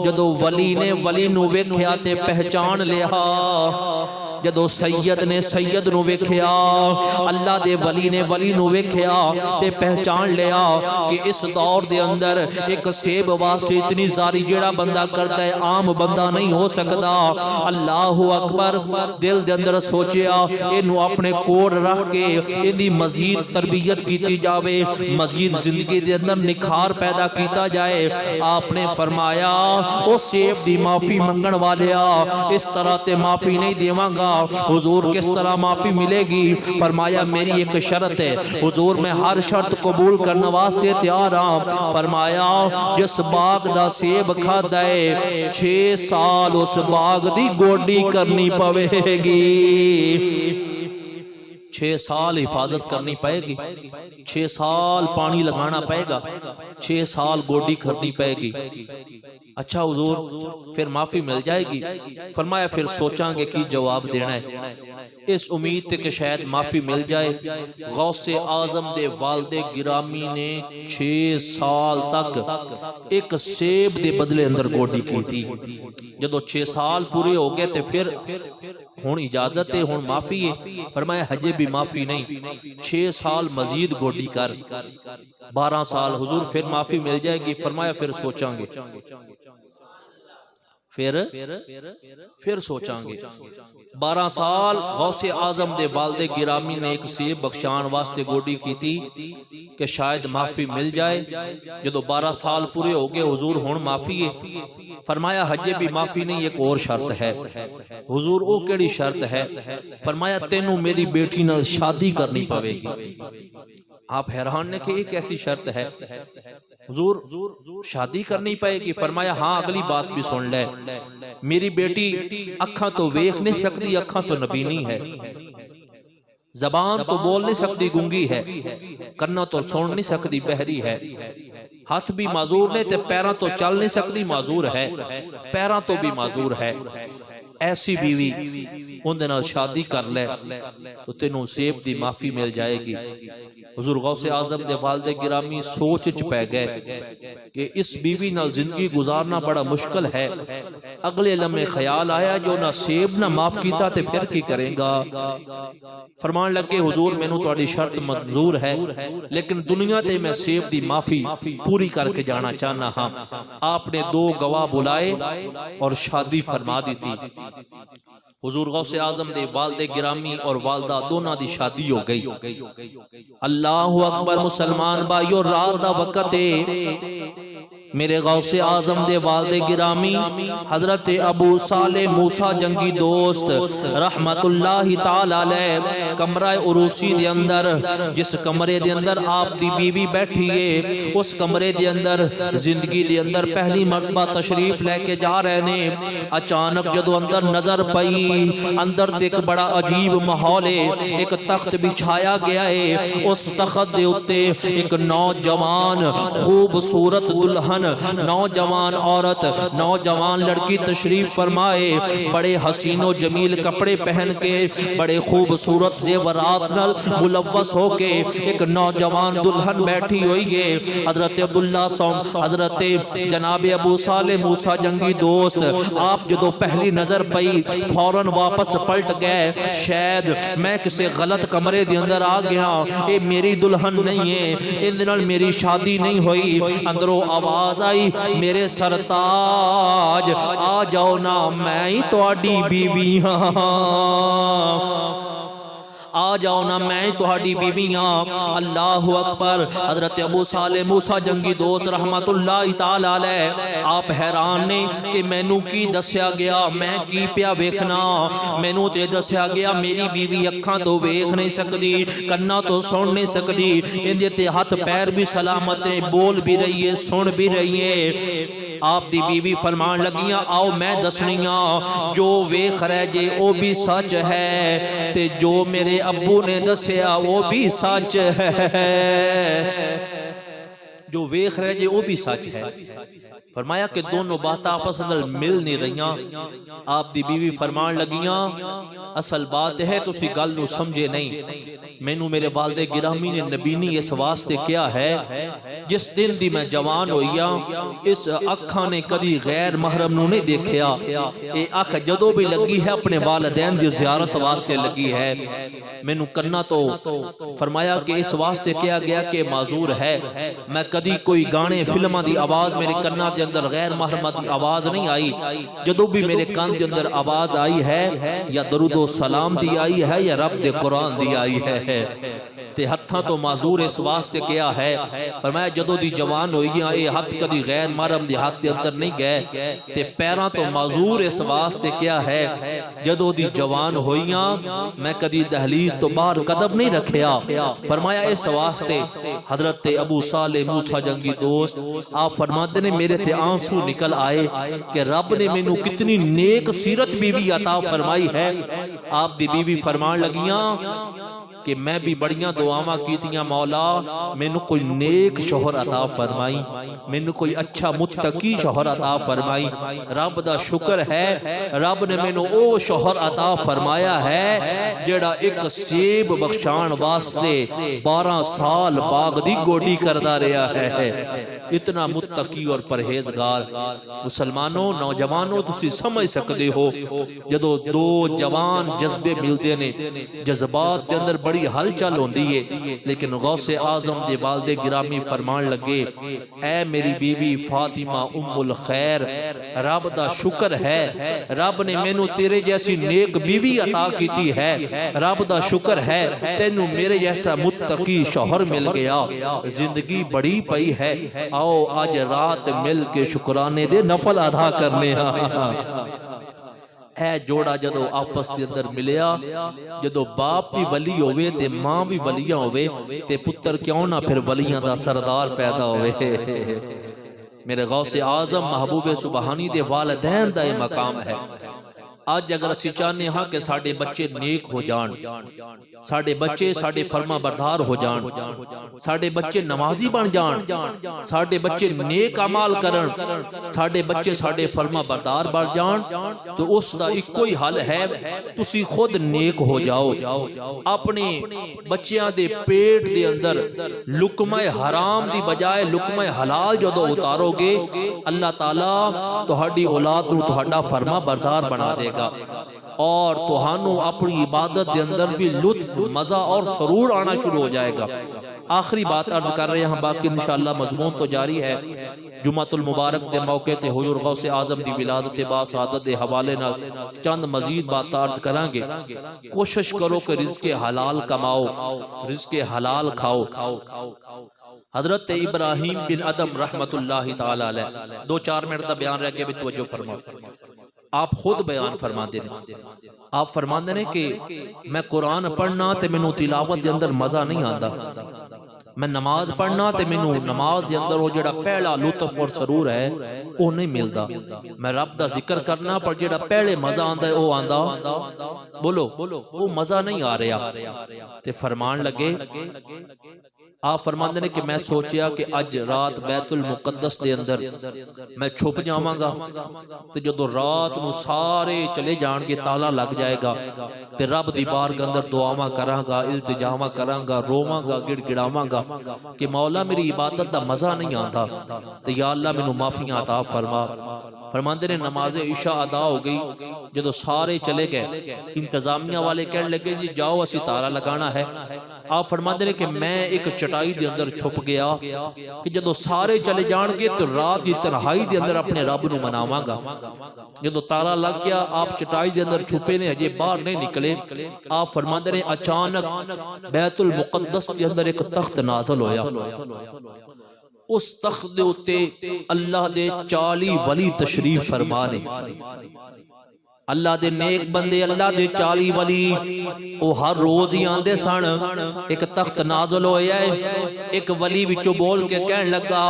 جدو ولی نے ولی نو ویکھیا تے پہچان لیا، جدو سید نے سید نو ویکھیا، اللہ دے ولی نے ولی نو ویکھیا تے پہچان لیا کہ اس دور دے اندر ایک سیب واسطے اتنی زاری جیڑا بندہ کرتا ہے عام بندہ نہیں ہو سکتا۔ اللہ اکبر، دل دے اندر سوچیا اینو اپنے کوڑ رکھ کے ایندی مزید تربیت کیتی جاوے، مزید زندگی دے اندر نکھار پیدا کیتا جائے۔ آپ نے فرمایا او سیب دی معافی منگن والیا، اس طرح تے معافی نہیں دیواں گا۔ حضور کس طرح معافی ملے گی؟ فرمایا میری ایک شرط ہے حضور، میں ہر شرط قبول کرنے واسطے تیار ہاں۔ فرمایا جس باغ دا سیب کھادا ہے 6 سال اس باغ دی گوڈی کرنی پوے گی، 6 سال حفاظت کرنی پائے گی، 6 سال پانی لگانا پائے گا، 6 سال گوڈی کرنی پائے گی۔ اچھا حضور پھر معافی مل جائے گی؟ فرمایا پھر سوچاں گے کی جواب دینا ہے، اس امید تے کہ شاید معافی مل جائے۔ غوث اعظم دے والد گرامی نے 6 سال تک ایک سیب دے بدلے اندر گوڈی کی تھی۔ جدو 6 سال پورے ہو گئے تے پھر ہون اجازت ہے، ہون معافی ہے۔ فرمایا ہجے بھی معافی نہیں، 6 سال مزید گوڈی کر، 12 سال حضور پھر معافی مل جائے گی؟ فرمایا پھر سوچاں گے، پھر سوچاں گے۔ 12 سال غوث اعظم دے والد گرامی نے ایک سیب بخشان واسطے گوڈی کی تھی کہ شاید معافی مل جائے۔ جدو 12 سال پورے ہو گئے حضور ہون معافی ہے۔ فرمایا حجے بھی معافی نہیں، ایک اور شرط ہے۔ حضور او کیڑی شرط ہے؟ فرمایا تینوں میری بیٹی نال شادی کرنی پوے گی۔ آپ حیران نے کہ ایک ایسی شرط ہے حضور شادی کرنی پائے گی؟ فرمایا ہاں اگلی بات بھی سن لے، میری بیٹی اکھاں تو ویکھ نہیں سکتی، اکھاں تو نبینی ہے، زبان تو بول نہیں سکتی گونگی ہے، کنا تو سن نہیں سکتی بہری ہے، ہاتھ بھی معذور نے تے پیراں تو چل نہیں سکتی معذور ہے، پیراں تو بھی معذور ہے۔ ایسی بیوی ان دے نال شادی کر لے تو تینوں سیب دی معافی مل جائے گی۔ حضور غوث اعظم دے والد گرامی سوچ چ پہ گئے کہ اس بیوی نال زندگی گزارنا بڑا مشکل ہے۔ اگلے لمحے خیال آیا جو نہ سیب نہ معاف کیتا تے پھر کی کریں گا؟ فرمان لگے حضور مینوں تہاڈی شرط منظور ہے، لیکن دنیا تے میں سیب دی معافی پوری کر کے جانا چاہنا ہاں۔ آپ نے 2 گواہ بلائے اور شادی فرما دی تھی۔ حضور غوث اعظم دے والد گرامی اور والدہ دونوں دی شادی ہو گئی۔ اللہ اکبر مسلمان بھائیو، رات دا وقت ہے، میرے غوث اعظم دے والد گرامی حضرت ابو صالح موسیٰ جنگی دوست رحمت اللہ تعالی علیہ کمرہ عروسی دے اندر، جس کمرے دے اندر آپ دی بیوی بیٹھی ہے، اس کمرے دے اندر زندگی دے اندر پہلی مرتبہ تشریف لے کے جا رہے نے۔ اچانک جدو اندر نظر پئی، اندر تے ایک بڑا عجیب ماحول ہے، ایک تخت بچھایا گیا ہے، اس تخت دے اتے ایک نوجوان خوبصورت دلہن، نوجوان عورت، نوجوان لڑکی تشریف فرمائے، بڑے حسین و جمیل کپڑے پہن کے، بڑے خوبصورت زیورات نال ملوث ہو کے ایک نوجوان دلہن بیٹھی ہوئی ہے۔ حضرت عبداللہ حضرت جناب ابو صالح موسیٰ جنگی دوست آپ جدو پہلی نظر پئی فوراً واپس پلٹ گئے، شاید میں کسی غلط کمرے دے اندر آ گیا، اے میری دلہن نہیں ہے، ان دنال میری شادی نہیں ہوئی۔ اندروں آواز آئی، میرے سرتاج آ جاؤ نا، میں ہی تہاڈی بیوی ہاں۔ آ جاؤ نا میں تہاڈی بیویاں۔ اللہ اکبر۔ حضرت ابو صالح موسیٰ جنگی دوست رحمت اللہ تعالی علیہ آپ حیران نے کہ مینوں کی دسیا گیا، میں کی پیا ویکھنا؟ مینوں تے دسیا گیا میری بیوی اکھاں تو ویکھ نہیں سکدی، کناں تو سن نہیں سکدی، اندے تے ہاتھ پیر بھی سلامت ہیں، بول بھی رہی ہے، سن بھی رہی ہے۔ آپ دی بیوی فرمان لگیاں آؤ میں دسنیاں جو ویکھ رہے جے او بھی سچ ہے تے جو میرے ابو نے دسیا وہ بھی سچ ہے، جو ویکھ رہے جے وہ بھی سچ ہے۔ فرمایا کہ دونوں باتاں آپس اندر مل نہیں رہیاں۔ آپ دی بیوی فرمان لگیاں اصل بات ہے تسی گل نو سمجھے نہیں، مینوں میرے والد گرامی نے نبینی اس واسطے کیا ہے جس دن دی میں جوان ہوئیاں اس اکھاں نے کدی غیر محرم نو نہیں دیکھیا، اے اکھ جدوں بھی لگی ہے اپنے والدین دی زیارت واسطے لگی ہے۔ مینوں کرنا تو فرمایا کہ اس واسطے کیا گیا کہ معذور ہے، میں کدی کوئی گانے فلماں دی آواز میرے کنا دے اندر غیر محرم دی آواز نہیں آئی، جدوں بھی میرے کان دے اندر آواز آئی ہے یا درود و سلام دی آئی ہے یا رب دے قرآن دی آئی ہے تے ہتھاں تو معذور اس واسطے کیا ہے۔ فرمایا جدوں دی جوان ہوئی گیا اے ہتھ کدی غیر محرم دی ہاتھ دے اندر نہیں گئے تے پیراں تو معذور اس واسطے کیا ہے جدوں دی جوان ہوئیاں میں کدی دہلیز تو باہر قدم نہیں رکھیا۔ فرمایا اس واسطے حضرت ابو صالح موسیٰ جنگی دوست آپ فرماتے نے میرے تے آنسو نکل آئے کہ رب نے مینوں کتنی نیک سیرت بیوی عطا فرمائی ہے۔ آپ دی بیوی فرمان لگیاں کہ میں بھی بڑیاں دعاواں کیتیاں مولا مینوں کوئی نیک شوہر عطا فرمائی، مینوں کوئی اچھا متقی شوہر عطا فرمائی۔ رب دا شکر ہے رب نے مینوں او شوہر عطا فرمایا ہے جڑا ایک سیب بخشان واسطے 12 سال باغ دی گوڈی کردا رہا ہے۔ اتنا متقی اور پرہیزگار۔ مسلمانوں نوجوانوں تسی سمجھ سکتے ہو جدو دو جوان جذبے ملتے نے جذبات دے اندر بڑی ہل چل ہوندی ہے، لیکن غوث اعظم دے والد گرامی فرمان لگے اے میری بیوی فاطمہ ام الخیر رب دا شکر ہے رب نے مینوں تیرے جیسی نیک بیوی عطا کیتی ہے، رب دا شکر ہے تینوں میرے جیسا متقی شوہر مل گیا، زندگی بڑی پئی ہے، آؤ آج رات مل کے شکرانے دے نفل ادا کرنے ہاں۔ اے جوڑا جدو آپس دے اندر ملیا، جدو باپ بھی ولی ہوئے تے ماں بھی ولیاں ہوئے تے پتر کیوں نہ پھر ولیاں دا سردار پیدا ہوئے۔ میرے غوث اعظم محبوب سبحانی دے والدین دا یہ مقام ہے۔ آج اگر اسی چاہنے ہاں کہ ساڑھے بچے نیک ہو جان، ساڑھے بچے ساڑھے فرما بردار ہو جان، ساڑھے بچے نمازی بن جان، ساڑھے بچے نیک عمال کرن، ساڑھے بچے ساڑھے فرما بردار بن جان، تو اس دا ایک کوئی حل ہے تسی خود نیک ہو جاؤ۔ اپنے بچیاں دے پیٹ دے اندر لقمہ حرام دی بجائے لقمہ حلال جدو اتارو گے اللہ تعالیٰ تہاڈی اولاد نو تہاڈا فرما بردار بنا دے گا، اور تہانوں اپنی عبادت دے اندر بھی لطف مزہ اور سرور آنا شروع ہو جائے گا۔ آخری بات عرض کر رہے ہیں، باقی انشاءاللہ مضمون تو جاری ہے۔ جمعہ المبارک دے موقع تے حضور غوث اعظم دی ولادت با سعادت دے حوالے نال چند مزید بات عرض کریں گے۔ کوشش کرو کہ رزق حلال کماؤ، رزق حلال کھاؤ۔ حضرت ابراہیم بن ادم رحمت اللہ تعالی علیہ 2-4 منٹ دا بیان رہ کے بھی توجہ فرماؤ۔ آپ خود بیان فرما دینے، آپ فرما دینے کہ میں قرآن پڑھنا تے مینوں تلاوت دے اندر مزہ نہیں آندا، میں نماز پڑھنا تے مینوں نماز دے اندر وہ جڑا پہلا لطف اور سرور ہے وہ نہیں ملدا، میں رب دا ذکر کرنا پر جڑا پہلے مزہ آندا ہے وہ آندا بولو وہ مزہ نہیں آ رہا۔ تے فرمان لگے آپ فرماندے نے کہ میں سوچیا کہ اج رات بیت المقدس دے اندر میں چھپ جاواں گا تے جدو رات نو سارے چلے جان گے تالا لگ جائے گا تے رب دی بارگاہ اندر دعاواں کراں گا، التجاواں کراں گا، روواں گا، گڑ گڑاواں گا کہ مولا میری عبادت دا مزہ نہیں آندا تے یا اللہ مینوں معافیاں عطا فرما۔ فرماندے نے نماز عشاء ادا ہو گئی، جدو سارے چلے گئے انتظامیہ والے کہنے لگے جی جاؤ اسی تالا لگانا ہے، آپ فرماتے ہیں کہ میں ایک چٹائی دے اندر چھپ گیا کہ جدو سارے چلے جان گے تو رات دی تنہائی دے اندر اپنے رب نو مناواں گا. جدو تالا لگ گیا آپ چٹائی دے اندر چھپے نے اجے باہر نہیں نکلے. آپ فرماتے ہیں اچانک بیت المقدس دے اندر ایک تخت نازل ہویا. اس تخت دے اتے اللہ دے 40 ولی تشریف فرمانے. اللہ دے نیک بندے اللہ دے 40 ولی او ہر روز ہی آندے سن. ایک تخت نازل ہویا ہے. ایک ولی وچوں بول کے کہن لگا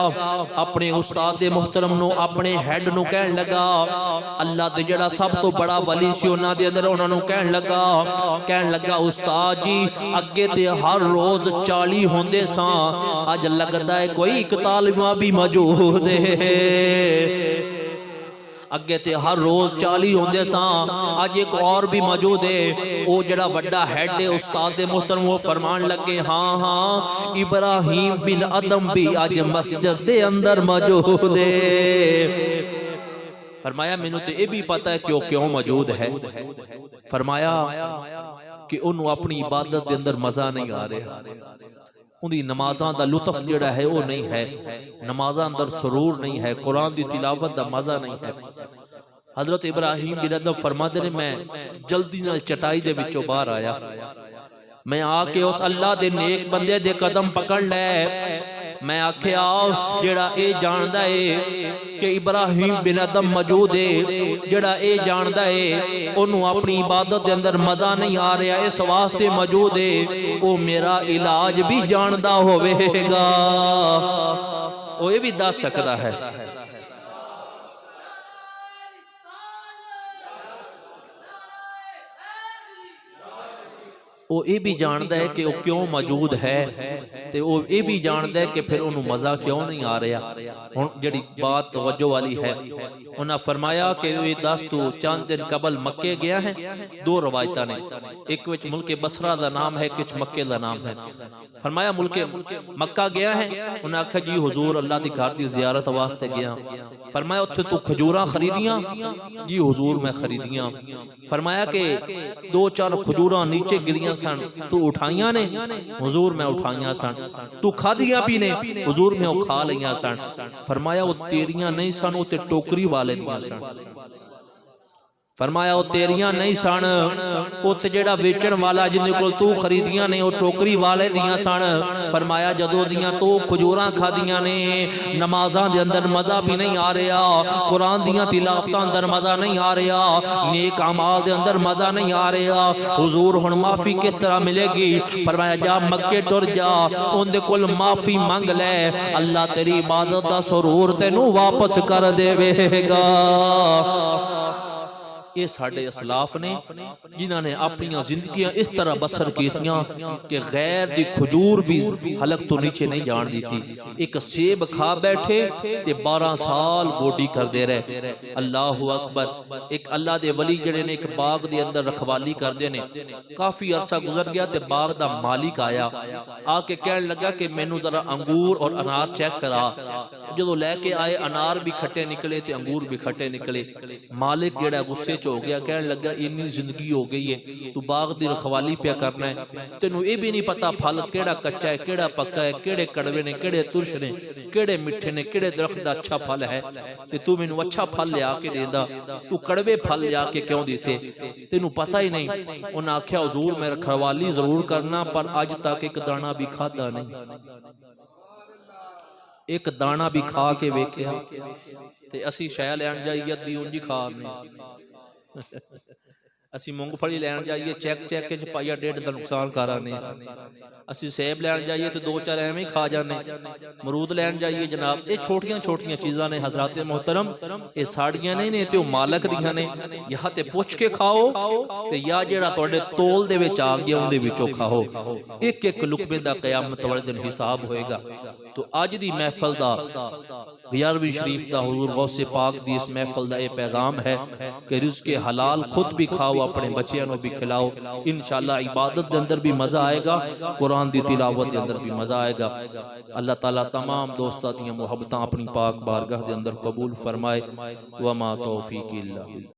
اپنے استاد محترم نو اپنے ہیڈ نو کہن لگا اللہ دے جڑا سب تو بڑا ولی سی انہاں دے اندر انہاں نو کہن لگا استاد جی اگے تے ہر روز 40 ہوندے ساں اج لگدا ہے کوئی 41واں بھی موجود ہے. اگے تے ہر روز 40 ہوندے ساں اج ایک اور بھی موجود ہے. او جڑا وڈا ہیڈ ہے استاد محترم وہ فرمان لگے ہاں ابراہیم بن ادم بھی اج مسجد دے اندر موجود ہے. فرمایا مینوں تے اے بھی پتہ ہے کہ وہ کیوں موجود ہے. فرمایا کہ انہوں اپنی عبادت دے اندر مزہ نہیں آ رہا. اندی نمازاں دا لطف جڑا ہے وہ نہیں ہے. نمازاں اندر سرور نہیں ہے. قرآن دی تلاوت دا مزہ نہیں ہے. حضرت ابراہیم بن ادم فرماتے ہیں میں جلدی نال چٹائی دے وچوں باہر آیا. میں آ کے اس اللہ دے نیک بندے دے قدم پکڑ لے. میں آکھیا جڑا اے جاندا ہے کہ ابراہیم بن ادم موجود ہے جڑا اے جاندا ہے انہوں اپنی عبادت دے اندر مزہ نہیں آ رہا اس واسطے موجود ہے وہ میرا علاج بھی جاندا ہوے گا. وہ یہ بھی دس سکتا ہے. وہ یہ بھی جانتا ہے کہ وہ کیوں موجود ہے تے وہ یہ بھی جانتا ہے کہ پھر انہوں مزہ کیوں نہیں آ رہا. ہن جڑی بات توجہ والی ہے انہاں فرمایا کہ یہ دس تو چند دن قبل مکے گیا ہے. 2 روایتاں نے ایک وچ ملک بصرہ دا نام ہے ایک وچ مکے دا نام ہے. فرمایا ملک مکہ گیا ہے. انہاں کہا جی حضور اللہ دی گھر دی زیارت واسطے گیا. فرمایا اوتھے تو کھجوراں خریدیاں؟ جی حضور میں خریدیاں. فرمایا کہ 2-4 کھجوراں نیچے گریاں سن تو اٹھائیاں نے؟ حضور میں اٹھائیاں سن. تو کھا دیا بھی نے؟ حضور میں وہ کھا لیاں سن. فرمایا وہ تیریاں نہیں سن وہ تے ٹوکری والے دیاں سن. فرمایا وہ تیریاں نہیں سن وہ تے جڑا ویچن والا جن کول تو خریدیاں نے وہ ٹوکری والے دیاں سن. فرمایا جدو دیاں تو کھجوراں کھا دیاں نے نمازاں دے اندر مزہ بھی نہیں آ رہا. قرآن دیاں تلاوتاں اندر مزہ نہیں آ رہا. نیک اعمال دے اندر مزہ نہیں آ رہا. حضور ہن معافی کس طرح ملے گی؟ فرمایا جا مکے ٹر جا ان دے کول معافی مانگ لے اللہ تیری عبادت دا سرور تینوں واپس کر دے گا. یہ ساڑھے اسلاف نے جنہاں نے اپنی زندگیاں اس طرح بسر کیتیاں کہ غیر دی کھجور بھی حلق تو نیچے نہیں جان دیتی. ایک سیب کھا بیٹھے تے 12 سال گوڈی کر دے رہے. اللہ اکبر. ایک اللہ دے ولی جڑے نے ایک باغ دے اندر رکھوالی کر دے نے. کافی عرصہ گزر گیا تے باغ دا مالک آیا آ کے کہنے لگا کہ مینوں ذرا انگور اور انار چیک کرا. جدو لے کے آئے انار بھی کھٹے نکلے تے انگور بھی کھٹے نکلے. مالک جڑا غصے ہو گیا کہنے لگا اتنی زندگی ہو گئی ہے تو باغ دی رکھوالی پہ کرنا ہے تینوں یہ بھی نہیں پتا پھل کیڑا کچا ہے کیڑا پکا ہے کیڑے کڑوے نے کیڑے ترش نے کیڑے میٹھے نے کیڑے درخت دا اچھا پھل ہے تے تو مینوں اچھا پھل لیا کے دیندا تو کڑوے پھل لیا کے کیوں دیتے تینوں پتہ ہی نہیں. انہاں آکھیا حضور میں رکھوالی ضرور کرنا پر اج تک ایک دانہ بھی کھادا نہیں. ایک دانہ بھی کھا کے ویکھیا تے اسی شے لین جائیے دی اونجی کھا نہیں. اسی مونگ پھلی لین جائیے چیک چیک کے پائیا 1.5 دا نقصان کرانے. اسی سیب لین جائیے تو 2-4 ایویں کھا جانے. مرود لین جائیے جناب یہ چھوٹیاں چھوٹیاں چیزاں نے حضرات محترم یہ ساڑیاں نہیں نے تے مالک دیاں نے. یا تے پوچھ کے کھاؤ تے یا جڑا تواڈے تول دے وچ آ گیا اون دے وچوں کھاؤ. ایک ایک لقمے دا قیامت والے دن حساب ہوئے گا. تو اج دی محفل دا 11ویں شریف دا حضور غوث پاک دی اس محفل دا یہ پیغام ہے کہ رزق حلال خود بھی کھاؤ اپنے بچیاں نو بھی کھلاؤ. انشاءاللہ عبادت دے اندر بھی مزہ آئے گا قرآن دی تلاوت دے اندر بھی مزہ آئے گا. اللہ تعالیٰ تمام دوستاں دیاں محبتاں اپنی پاک بارگاہ دے اندر قبول فرمائے. وما توفیق الا باللہ.